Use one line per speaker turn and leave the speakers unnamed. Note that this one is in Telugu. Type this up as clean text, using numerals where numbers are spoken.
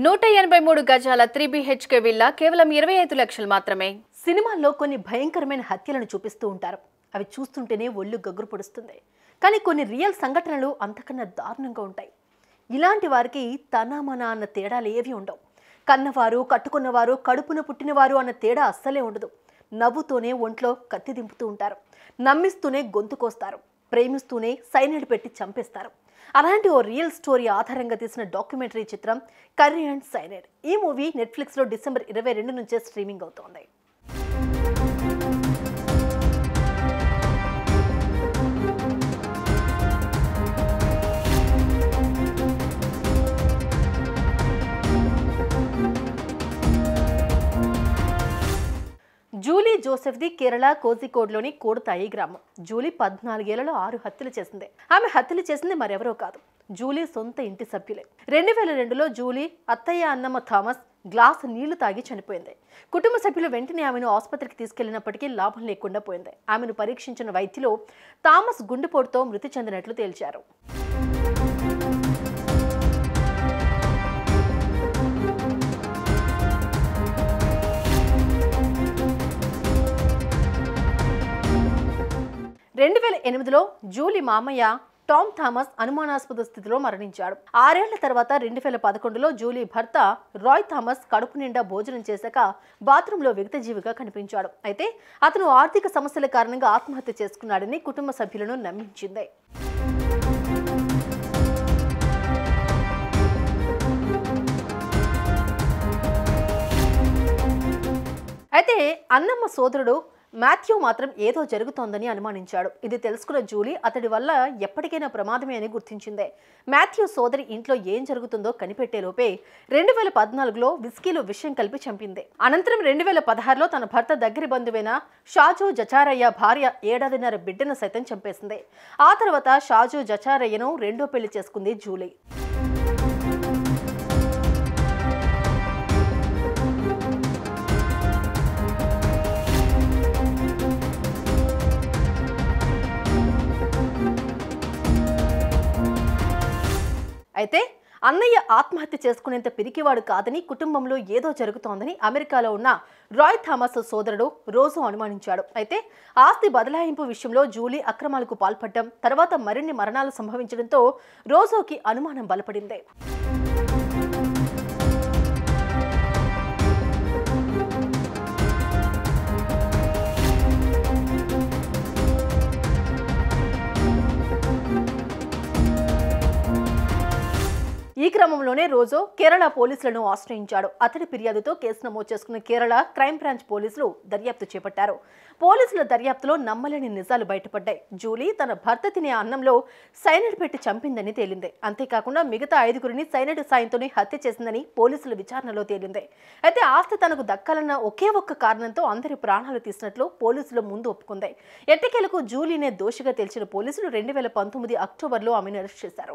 183 గజాల 3BHK విల్లా కేవలం 25 లక్షలు మాత్రమే.
సినిమాల్లో కొన్ని భయంకరమైన హత్యలను చూపిస్తూ ఉంటారు. అవి చూస్తుంటేనే ఒళ్ళు గగ్గురు పొడుస్తుంది. కానీ కొన్ని రియల్ సంఘటనలు అంతకన్నా దారుణంగా ఉంటాయి. ఇలాంటి వారికి తనమన అన్న తేడాలు ఏవి ఉండవు. కన్నవారు, కట్టుకున్నవారు, కడుపున పుట్టినవారు అన్న తేడా అస్సలే ఉండదు. నవ్వుతూనే ఒంట్లో కత్తి దింపుతూ ఉంటారు. నమ్మిస్తూనే గొంతు కోస్తారు. ప్రేమిస్తూనే సైనైడ్ పెట్టి చంపేస్తారు. అలాంటి ఓ రియల్ స్టోరీ ఆధారంగా తీసిన డాక్యుమెంటరీ చిత్రం కర్రీ అండ్ సైనైడ్. ఈ మూవీ నెట్ఫ్లిక్స్లో డిసెంబర్ 22 నుంచే స్ట్రీమింగ్ అవుతోంది. జూలీ జోసెఫ్ది కేరళ కోజికోడ్లోని కోడతాయి గ్రామం. జూలీ 14 ఏళ్లలో 6 హత్యలు చేసింది. ఆమె హత్యలు చేసింది మరెవరో కాదు, జూలీ సొంత ఇంటి సభ్యులే. 2002లో జూలీ అత్తయ్య అన్నమ్మ థామస్ గ్లాస్ నీళ్లు తాగి చనిపోయింది. కుటుంబ సభ్యులు వెంటనే ఆమెను ఆసుపత్రికి తీసుకెళ్లినప్పటికీ లాభం లేకుండా పోయింది. ఆమెను పరీక్షించిన వైద్యులు థామస్ గుండెపోటుతో మృతి చెందినట్లు తేల్చారు. జూలీ మామయ్య టామ్ థామస్ అనుమానాస్పద స్థితిలో మరణించాడు. 6 ఏళ్ల తర్వాత 2011లో జూలీ భర్త రాయ్ థామస్ కడుపు నిండా భోజనం చేశాక బాత్రూంలో విగతజీవిగా కనిపించాడు. అయితే అతను ఆర్థిక సమస్యల కారణంగా ఆత్మహత్య చేసుకున్నాడని కుటుంబ సభ్యులను నమ్మించింది. అయితే అన్నమ్మ సోదరుడు మాథ్యూ మాత్రం ఏదో జరుగుతోందని అనుమానించాడు. ఇది తెలుసుకున్న జూలీ అతడి వల్ల ఎప్పటికైనా ప్రమాదమే అని గుర్తించింది. మాథ్యూ సోదరి ఇంట్లో ఏం జరుగుతుందో కనిపెట్టేలోపే 2014లో విస్కీలో విషయం కలిపి చంపింది. అనంతరం 2016లో తన భర్త దగ్గరి బంధువైన షాజు జచారయ్య భార్య 7.5 బిడ్డను సైతం చంపేసింది. ఆ తర్వాత షాజు జచారయ్యను రెండో పెళ్లి చేసుకుంది జూలీ. అయితే అన్నయ్య ఆత్మహత్య చేసుకునేంత పిరికివాడు కాదని, కుటుంబంలో ఏదో జరుగుతోందని అమెరికాలో ఉన్న రాయ్ థామస్ సోదరుడు రోజు అనుమానించాడు. అయితే ఆస్తి బదలాయింపు విషయంలో జూలీ అక్రమాలకు పాల్పడడం, తర్వాత మరిన్ని మరణాలు సంభవించడంతో రోజోకి అనుమానం బలపడింది. ఈ క్రమంలోనే రోజో కేరళ పోలీసులను ఆశ్రయించాడు. అతడి ఫిర్యాదుతో కేసు నమోదు చేసుకున్న కేరళ క్రైమ్ బ్రాంచ్ పోలీసులు దర్యాప్తు చేపట్టారు. పోలీసుల దర్యాప్తులో నమ్మలేని నిజాలు బయటపడ్డాయి. జూలీ తన భర్త తినే అన్నంలో సైనైడ్ పెట్టి చంపిందని తేలింది. అంతేకాకుండా మిగతా 5గురిని సైనైడ్ సాయంతోనే హత్య చేసిందని పోలీసుల విచారణలో తేలింది. అయితే ఆస్తి తనకు దక్కాలన్న ఒకే ఒక్క కారణంతో అందరి ప్రాణాలు తీసినట్లు పోలీసులు ముందు ఒప్పుకుంది. ఎట్టకేలకు జూలీనే దోషిగా తేల్చిన పోలీసులు 2019 అక్టోబర్లో ఆమెను అరెస్ట్ చేశారు.